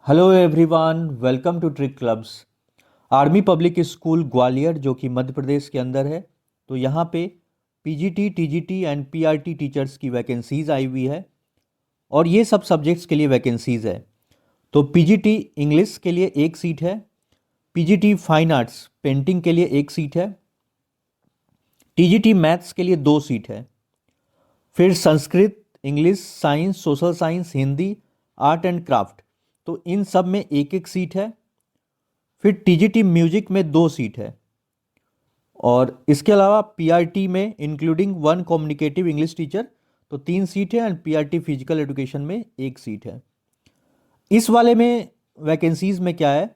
Hello everyone, welcome to trick clubs. Army public school Gwalior जो कि मध्य प्रदेश के अंदर है, तो यहाँ पे PGT, TGT and PRT teachers की वैकेंसीज़ आई हुई है और ये सब सब्जेक्ट्स के लिए वैकेंसीज़ है। तो पीजीटी इंग्लिश के लिए एक सीट है, पीजीटी फाइन आर्ट्स पेंटिंग के लिए एक सीट है, टीजीटी मैथ्स के लिए दो सीट है, फिर Sanskrit, English, science, social science, Hindi, art and craft, तो इन सब में एक एक सीट है। फिर टीजीटी म्यूजिक में दो सीट है और इसके अलावा पीआरटी में including one communicative English teacher तो तीन सीट है एंड पीआरटी फिजिकल एजुकेशन में एक सीट है। इस वाले में वैकेंसीज़ में क्या है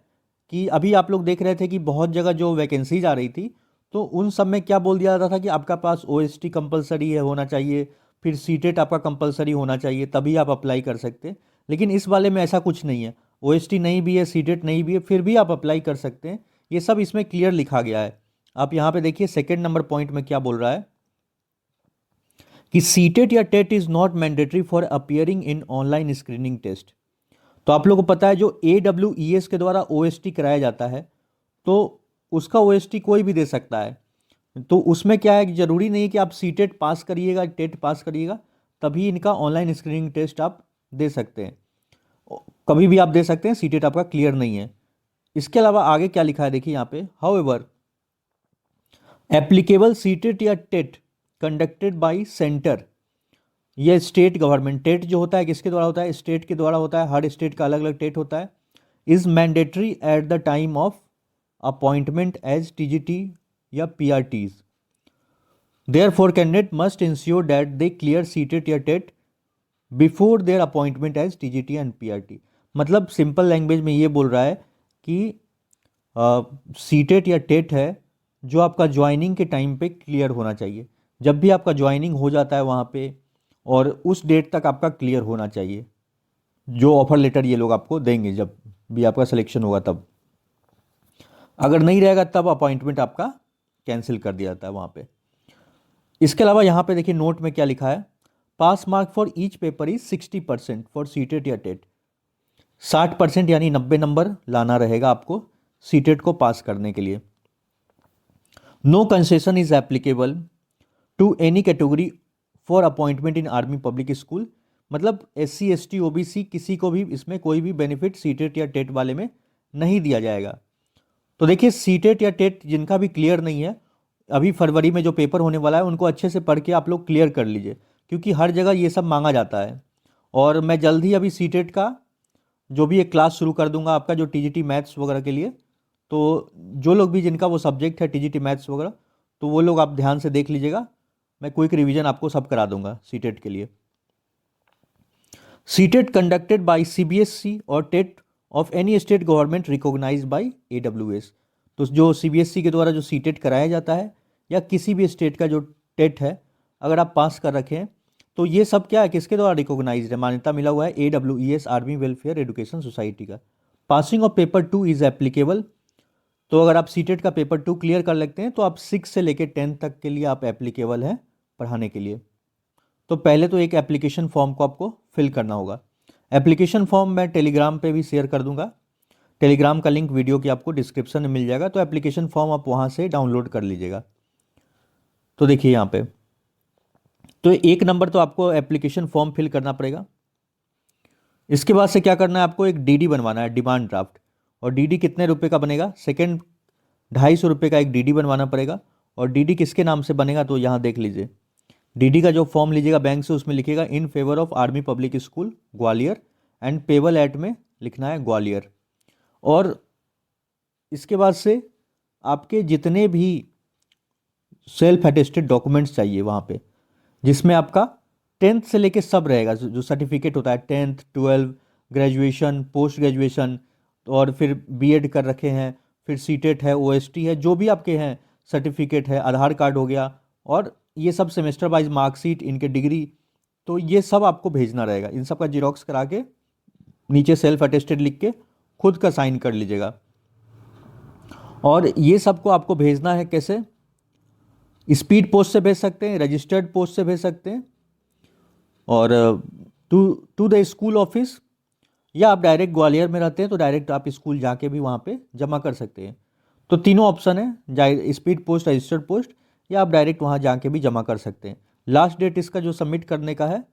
कि अभी आप लोग देख रहे थे कि बहुत जगह जो वैकेंसीज आ रही थी तो उन सब में क्या बोल दिया जाता था कि आपका पास ओएसटी कंपलसरी है, होना चाहिए, फिर सीटेट आपका कंपलसरी होना चाहिए, तभी आप अप्लाई कर सकते हैं। लेकिन इस वाले में ऐसा कुछ नहीं है, ओएसटी नहीं भी है, सीटेट नहीं भी है, फिर भी आप अप्लाई कर सकते हैं। ये सब इसमें क्लियर लिखा गया है। आप यहाँ पे देखिए सेकेंड नंबर पॉइंट में क्या बोल रहा है कि सीटेट या TET is not mandatory for appearing in online screening test. तो आप लोगों को पता है जो AWES के द्वारा OST कराया जाता है तो उसका OST कोई भी दे सकता है। तो उसमें क्या है कि ज़रूरी नहीं है कि आप सीटेट पास करिएगा, टेट पास करिएगा तभी इनका ऑनलाइन स्क्रीनिंग टेस्ट आप दे सकते हैं। कभी भी आप दे सकते हैं, सीटेट आपका क्लियर नहीं है। इसके अलावा आगे क्या लिखा है देखिए यहाँ पे, हाउएवर एप्लीकेबल सीटेट या टेट कंडक्टेड बाय सेंटर, ये स्टेट गवर्नमेंट, टेट जो होता है किसके द्वारा होता है, स्टेट के द्वारा होता है, हर स्टेट का अलग अलग टेट होता है, is mandatory at the time of appointment as TGT या PRTs. Therefore candidate must ensure that they clear CTET या TET before their appointment as TGT and PRT. मतलब सिंपल लैंग्वेज में ये बोल रहा है कि सीटेट या टेट है जो आपका ज्वाइनिंग के टाइम पे क्लियर होना चाहिए। जब भी आपका ज्वाइनिंग हो जाता है वहाँ पे और उस डेट तक आपका क्लियर होना चाहिए, जो ऑफर लेटर ये लोग आपको देंगे जब भी आपका सिलेक्शन होगा तब। अगर नहीं रहेगा तब अपॉइंटमेंट आपका कैंसिल कर दिया जाता है वहाँ पे। इसके अलावा यहाँ पे देखिए नोट में क्या लिखा है, pass mark for each paper is 60% for CTET या टेट। 60% यानी 90 नंबर लाना रहेगा आपको सीटेट को पास करने के लिए। No concession is applicable to any category for appointment in army public school. मतलब SC ST OBC किसी को भी इसमें कोई भी बेनिफिट सीटेट या टेट वाले में नहीं दिया जाएगा। तो देखिए सीटेट या टेट जिनका भी क्लियर नहीं है, अभी फरवरी में जो पेपर होने वाला है उनको अच्छे से पढ़ के आप लोग क्लियर कर लीजिए, क्योंकि हर जगह ये सब मांगा जाता है। और मैं जल्द ही अभी सीटेट का जो भी एक क्लास शुरू कर दूंगा आपका, जो टीजीटी मैथ्स वगैरह के लिए। तो जो लोग भी जिनका वो सब्जेक्ट है टीजीटी मैथ्स वगैरह, तो वो लोग आप ध्यान से देख लीजिएगा। मैं क्विक रिवीजन आपको सब करा दूंगा सीटेट के लिए। सीटेट कंडक्टेड बाय CBSE और TET of any state government recognised by AWS। तो जो CBSE के द्वारा जो सीटेट कराया जाता है या किसी भी स्टेट का जो टेट है, अगर आप पास कर रखे हैं तो ये सब क्या है, किसके द्वारा रिकॉग्नाइज्ड है, मान्यता मिला हुआ है AWES army welfare education society का। Passing of paper 2 is applicable. तो अगर आप सीटेट का पेपर 2 क्लियर कर लेते हैं तो आप 6 से लेकर 10 तक के लिए आप एप्लीकेबल हैं पढ़ाने के लिए। तो पहले तो एक एप्लीकेशन फॉर्म को आपको फिल करना होगा। एप्लीकेशन फॉर्म मैं टेलीग्राम पे भी शेयर कर दूंगा, टेलीग्राम का लिंक वीडियो की आपको डिस्क्रिप्शन में मिल जाएगा, तो एप्लीकेशन फॉर्म आप वहाँ से डाउनलोड कर लीजिएगा। तो देखिए यहाँ पे, तो एक नंबर तो आपको एप्लीकेशन फॉर्म फिल करना पड़ेगा। इसके बाद से क्या करना है, आपको एक DD बनवाना है, डिमांड ड्राफ्ट। और DD कितने रुपए का बनेगा, सेकेंड 250 रुपये का एक DD बनवाना पड़ेगा। और DD किसके नाम से बनेगा तो यहाँ देख लीजिए, DD का जो फॉर्म लीजिएगा बैंक से उसमें लिखिएगा in favour of army public school Gwalior and payable eight में लिखना है ग्वालियर। और इसके बाद से आपके जितने भी सेल्फ अटेस्टेड डॉक्यूमेंट्स चाहिए वहाँ पे, जिसमें आपका 10th से लेके सब रहेगा, जो सर्टिफिकेट होता है 10th 12 ग्रेजुएशन, पोस्ट ग्रेजुएशन, और फिर बीएड कर रखे हैं, फिर सीटेट है, OST है, जो भी आपके हैं सर्टिफिकेट है, आधार कार्ड हो गया, और ये सब सेमेस्टर वाइज मार्कशीट, इनके डिग्री, तो ये सब आपको भेजना रहेगा। इन सब का जीरोक्स करा के नीचे सेल्फ अटेस्टेड लिख के खुद का साइन कर लीजिएगा। और ये सब को आपको भेजना है कैसे, स्पीड पोस्ट से भेज सकते हैं, रजिस्टर्ड पोस्ट से भेज सकते हैं, और to to the school office या आप डायरेक्ट ग्वालियर में रहते हैं तो डायरेक्ट आप स्कूल जाके भी वहाँ पे जमा कर सकते हैं। तो तीनों ऑप्शन है, स्पीड पोस्ट, रजिस्टर्ड पोस्ट, या आप डायरेक्ट वहाँ जाके भी जमा कर सकते हैं। लास्ट डेट इसका जो सबमिट करने का है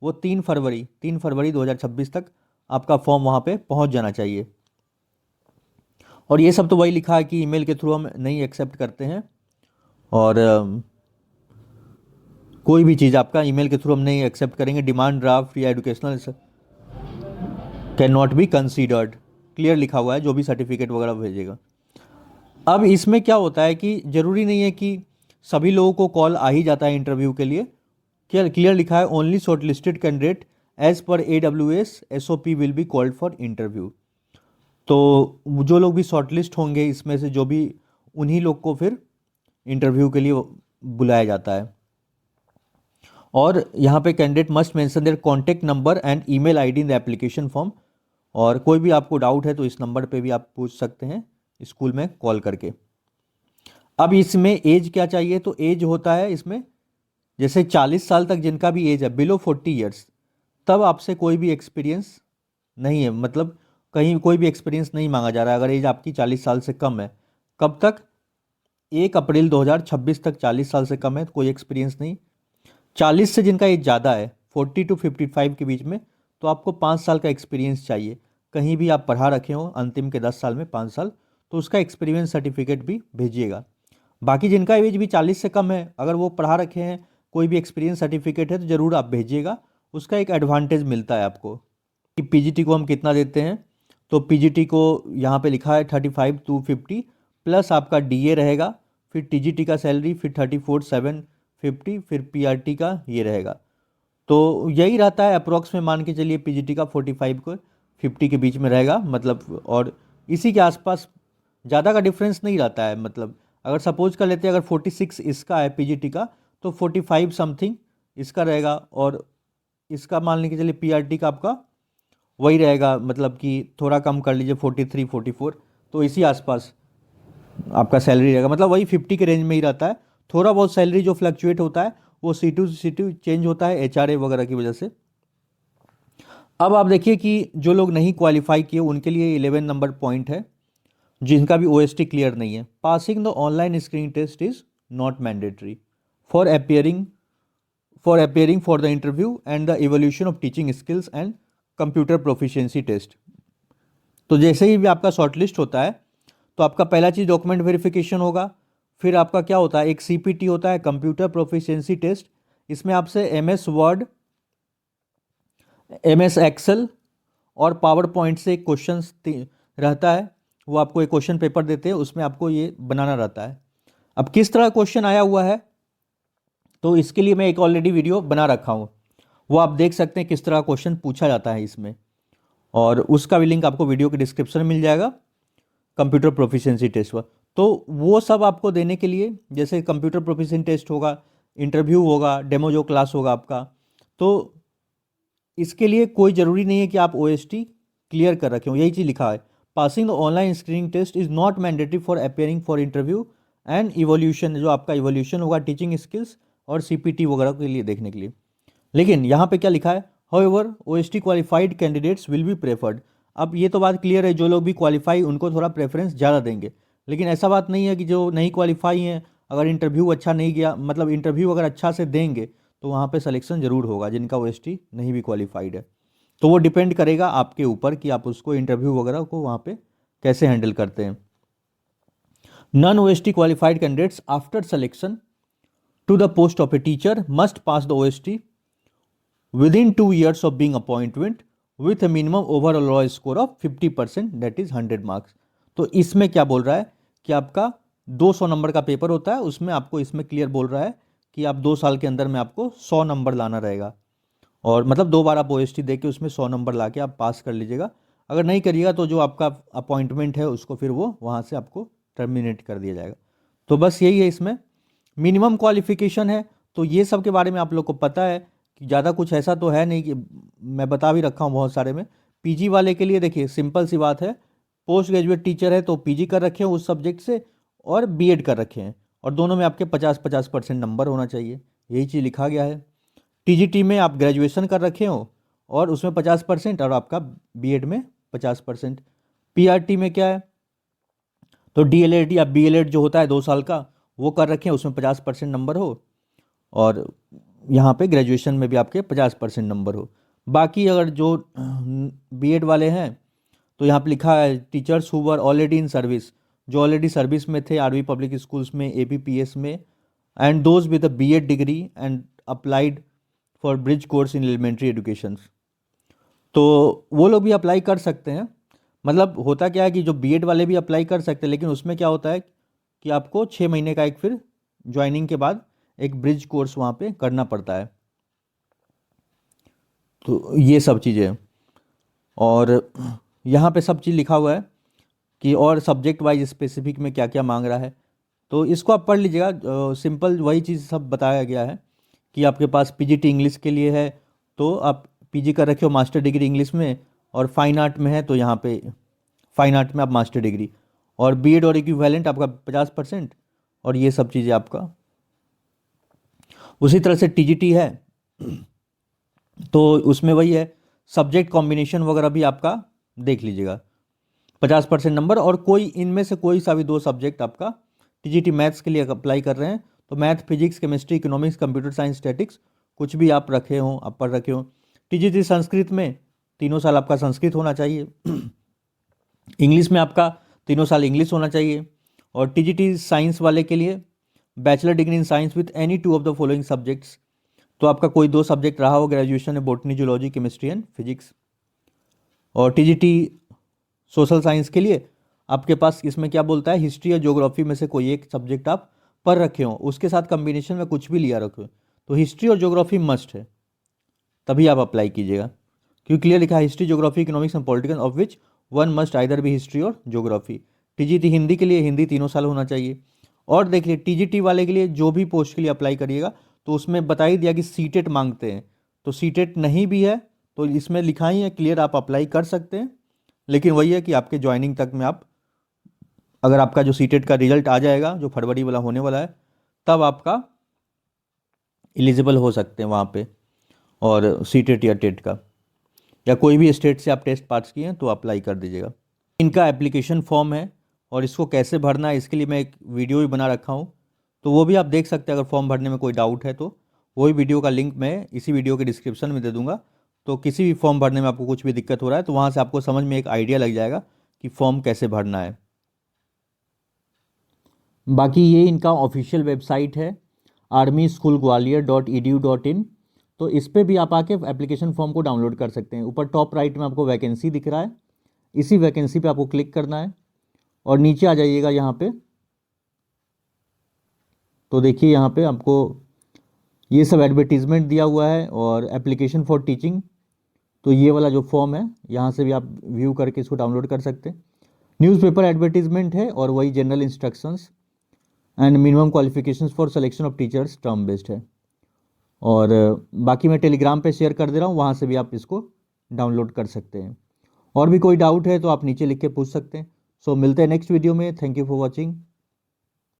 वो 3 फरवरी 2026 तक आपका फॉर्म वहाँ पे पहुँच जाना चाहिए। और ये सब तो वही लिखा है कि ईमेल के थ्रू हम नहीं एक्सेप्ट करते हैं, और कोई भी चीज़ आपका ईमेल के थ्रू हम नहीं एक्सेप्ट करेंगे। डिमांड ड्राफ्ट या educational can not be considered, clear लिखा हुआ है जो भी सर्टिफिकेट वगैरह भेजेगा। अब इसमें क्या होता है कि ज़रूरी नहीं है कि सभी लोगों को कॉल आ ही जाता है इंटरव्यू के लिए। क्लियर लिखा है only shortlisted candidate as per AWS SOP will be called for interview. तो जो लोग भी शॉर्टलिस्ट होंगे इसमें से, जो भी, उन्हीं लोग को फिर इंटरव्यू के लिए बुलाया जाता है। और यहाँ पे candidate must mention there contact number and email ID in the application form. और कोई भी आपको डाउट है तो इस नंबर पे भी आप पूछ सकते हैं स्कूल में कॉल करके। अब इसमें एज क्या चाहिए, तो एज होता है इसमें जैसे 40 साल तक जिनका भी एज है, बिलो 40 ईयर्स, तब आपसे कोई भी एक्सपीरियंस नहीं है, मतलब कहीं कोई भी एक्सपीरियंस नहीं मांगा जा रहा है। अगर एज आपकी 40 साल से कम है, कब तक? 1 अप्रैल 2026 तक 40 साल से कम है तो कोई एक्सपीरियंस नहीं। 40 से जिनका एज ज़्यादा है, 40 to 55 के बीच में, तो आपको 5 साल का एक्सपीरियंस चाहिए। कहीं भी आप पढ़ा रखे हो अंतिम के 10 साल में 5 साल, तो उसका एक्सपीरियंस सर्टिफिकेट भी भेजिएगा। बाकी जिनका एज भी 40 से कम है, अगर वो पढ़ा रखे हैं, कोई भी एक्सपीरियंस सर्टिफिकेट है तो ज़रूर आप भेजिएगा। उसका एक एडवांटेज मिलता है आपको कि PGT को हम कितना देते हैं। तो PGT को यहाँ पे लिखा है 35 to 50 प्लस आपका DA रहेगा, फिर TGT का सैलरी, फिर 34,750, फिर PRT का ये रहेगा। तो यही रहता है अप्रोक्स में, मान के चलिए PGT का 45 को 50 के बीच में रहेगा, मतलब, और इसी के आसपास, ज़्यादा का डिफरेंस नहीं रहता है। मतलब अगर सपोज कर लेते हैं अगर 46 इसका है PGT का, तो 45 समथिंग इसका रहेगा, और इसका मान लीजिए चलिए PRT का आपका वही रहेगा, मतलब कि थोड़ा कम कर लीजिए 43 44, तो इसी आसपास आपका सैलरी रहेगा, मतलब वही 50 के रेंज में ही रहता है। थोड़ा बहुत सैलरी जो फ्लक्चुएट होता है वो C2 से C2 चेंज होता है HRA वगैरह की वजह से। अब आप देखिए कि जो लोग नहीं क्वालिफाई किए उनके लिए 11 नंबर पॉइंट है, जिनका भी OST क्लियर नहीं है। Passing the online screening test is not mandatory for appearing for the interview and the evolution of teaching skills and computer proficiency test. तो जैसे ही भी आपका शॉर्टलिस्ट होता है तो आपका पहला चीज़ डॉक्यूमेंट वेरिफिकेशन होगा, फिर आपका क्या होता है, एक CPT होता है, कंप्यूटर प्रोफिशिएंसी टेस्ट। इसमें आपसे MS वर्ड, MS एक्सेल और पावर पॉइंट से क्वेश्चन रहता है। वो आपको एक क्वेश्चन पेपर देते हैं, उसमें आपको ये बनाना रहता है। अब किस तरह क्वेश्चन आया हुआ है, तो इसके लिए मैं एक ऑलरेडी वीडियो बना रखा हूँ, वो आप देख सकते हैं किस तरह क्वेश्चन पूछा जाता है इसमें, और उसका भी लिंक आपको वीडियो के डिस्क्रिप्शन में मिल जाएगा, कंप्यूटर प्रोफिशिएंसी टेस्ट पर। तो वो सब आपको देने के लिए, जैसे कंप्यूटर प्रोफिशिएंसी टेस्ट होगा, इंटरव्यू होगा, डेमो जो क्लास होगा आपका, तो इसके लिए कोई ज़रूरी नहीं है कि आप OST क्लियर कर रखे हो। यही चीज़ लिखा है, passing the online screening test is not mandatory for appearing for interview and evolution, जो आपका इवोल्यूशन होगा टीचिंग स्किल्स और CPT वगैरह के लिए देखने के लिए। लेकिन यहाँ पे क्या लिखा है, however OST qualified candidates will be preferred. अब ये तो बात क्लियर है, जो लोग भी क्वालिफाई उनको थोड़ा प्रेफरेंस ज़्यादा देंगे, लेकिन ऐसा बात नहीं है कि जो नहीं क्वालिफाई हैं, अगर इंटरव्यू अच्छा नहीं गया, मतलब इंटरव्यू अगर अच्छा से देंगे तो वहाँ पे सिलेक्शन ज़रूर होगा, जिनका OST नहीं भी क्वालिफाइड है। तो वो डिपेंड करेगा आपके ऊपर कि आप उसको इंटरव्यू वगैरह को वहाँ पे कैसे हैंडल करते हैं। Non OST qualified candidates after selection to the post of a teacher must pass the OST within 2 years of being appointment with a minimum overall score of 50%, that is 100 marks। तो इसमें क्या बोल रहा है कि आपका 200 नंबर का paper होता है, उसमें आपको इसमें क्लियर बोल रहा है कि आप 2 साल के अंदर में आपको 100 नंबर लाना रहेगा, और मतलब 2 बार आप OST दे के उसमें 100 नंबर ला के आप पास कर लीजिएगा। अगर नहीं करिएगा तो जो आपका अपॉइंटमेंट है उसको फिर वो वहाँ से आपको टर्मिनेट कर दिया जाएगा। तो बस यही है, इसमें मिनिमम क्वालिफिकेशन है। तो ये सब के बारे में आप लोग को पता है कि ज़्यादा कुछ ऐसा तो है नहीं, कि मैं बता भी रखा हूँ बहुत सारे में। PG वाले के लिए देखिए सिंपल सी बात है, पोस्ट ग्रेजुएट टीचर है तो PG कर रखे हैं उस सब्जेक्ट से, और B.Ed कर रखे हैं, और दोनों में आपके 50-50% नंबर होना चाहिए, यही चीज़ लिखा गया है। TGT में आप ग्रेजुएशन कर रखे हो और उसमें 50% और आपका बीएड में 50%। पीआरटी में क्या है, तो डीएलएड या बीएलएड जो होता है 2 साल का वो कर रखें, उसमें 50% नंबर हो, और यहाँ पे ग्रेजुएशन में भी आपके 50% नंबर हो। बाकी अगर जो बीएड वाले हैं तो यहाँ पे लिखा है teachers who were already in service, जो ऑलरेडी सर्विस में थे आरवी पब्लिक स्कूल्स में, एपीपीएस में, and those with a BEd degree and applied for bridge course in elementary education, तो वो लोग भी अप्लाई कर सकते हैं। मतलब होता क्या है कि जो बीएड वाले भी अप्लाई कर सकते हैं, लेकिन उसमें क्या होता है कि आपको 6 महीने का एक फिर ज्वाइनिंग के बाद एक ब्रिज कोर्स वहाँ पे करना पड़ता है। तो ये सब चीज़ें, और यहाँ पे सब चीज़ लिखा हुआ है कि और सब्जेक्ट वाइज स्पेसिफिक में क्या क्या मांग रहा है, तो इसको आप पढ़ लीजिएगा। सिंपल वही चीज़ सब बताया गया है कि आपके पास पीजीटी इंग्लिश के लिए है तो आप पीजी कर रखे हो मास्टर डिग्री इंग्लिश में, और फाइन आर्ट में है तो यहाँ पे फाइन आर्ट में आप मास्टर डिग्री, और बीएड और इक्विवेलेंट आपका 50%, और ये सब चीज़ें आपका। उसी तरह से टीजीटी है तो उसमें वही है, सब्जेक्ट कॉम्बिनेशन वगैरह भी आपका देख लीजिएगा, 50% नंबर, और कोई इनमें से कोई सा भी 2 सब्जेक्ट आपका टीजीटी मैथ्स के लिए अप्लाई कर रहे हैं तो math, physics, chemistry, economics, computer science, statics कुछ भी आप रखे हों, आप पढ़ रखे हों। टीजीटी संस्कृत में 3 साल आपका संस्कृत होना चाहिए, इंग्लिश में आपका 3 साल इंग्लिश होना चाहिए, और टीजीटी साइंस वाले के लिए bachelor degree in science with any 2 of the following subjects, तो आपका कोई 2 सब्जेक्ट रहा हो ग्रेजुएशन में, botany, zoology, chemistry and physics. और टीजीटी सोशल साइंस के लिए आपके पास इसमें क्या बोलता है, हिस्ट्री या ज्योग्राफी में से कोई एक सब्जेक्ट आप पढ़ रखे हो, उसके साथ कम्बिनेशन में कुछ भी लिया रखो, तो हिस्ट्री और ज्योग्राफी मस्ट है, तभी आप अप्लाई कीजिएगा, क्योंकि क्लियर लिखा है history, geography, economics and political of which one must either भी हिस्ट्री और ज्योग्राफी। टीजीटी हिंदी के लिए हिंदी 3 साल होना चाहिए। और देखिए टीजीटी वाले के लिए जो भी पोस्ट के लिए अप्लाई करिएगा तो उसमें बता ही दिया कि सीटेट मांगते हैं, तो सीटेट नहीं भी है तो इसमें लिखा ही है क्लियर, आप अप्लाई कर सकते हैं, लेकिन वही है कि आपके ज्वाइनिंग तक में आप, अगर आपका जो सीटेट का रिजल्ट आ जाएगा जो फरवरी वाला होने वाला है, तब आपका एलिजिबल हो सकते हैं वहाँ पे, और सीटेट या टेट का, या कोई भी स्टेट से आप टेस्ट पास किए हैं तो अप्लाई कर दीजिएगा। इनका एप्लीकेशन फॉर्म है और इसको कैसे भरना है इसके लिए मैं एक वीडियो भी बना रखा हूँ, तो वो भी आप देख सकते हैं। अगर फॉर्म भरने में कोई डाउट है तो वही वीडियो का लिंक मैं इसी वीडियो के डिस्क्रिप्शन में दे दूँगा, तो किसी भी फॉर्म भरने में आपको कुछ भी दिक्कत हो रहा है तो वहाँ से आपको समझ में एक आइडिया लग जाएगा कि फॉर्म कैसे भरना है। बाकी ये इनका ऑफिशियल वेबसाइट है armyschoolgwalior.edu.in, तो इस पर भी आप आके एप्लीकेशन फॉर्म को डाउनलोड कर सकते हैं। ऊपर टॉप राइट में आपको वैकेंसी दिख रहा है, इसी वैकेंसी पे आपको क्लिक करना है और नीचे आ जाइएगा यहाँ पे, तो देखिए यहाँ पे आपको ये सब एडवर्टीजमेंट दिया हुआ है और एप्लीकेशन फॉर टीचिंग, तो ये वाला जो फॉर्म है यहाँ से भी आप व्यू करके इसको डाउनलोड कर सकते हैं। न्यूज़पेपर एडवर्टीजमेंट है और वही general instructions and minimum qualifications for selection of teachers term based है। और बाकी मैं टेलीग्राम पे शेयर कर दे रहा हूँ, वहाँ से भी आप इसको डाउनलोड कर सकते हैं। और भी कोई डाउट है तो आप नीचे लिख के पूछ सकते हैं। सो मिलते हैं नेक्स्ट वीडियो में। Thank you for watching.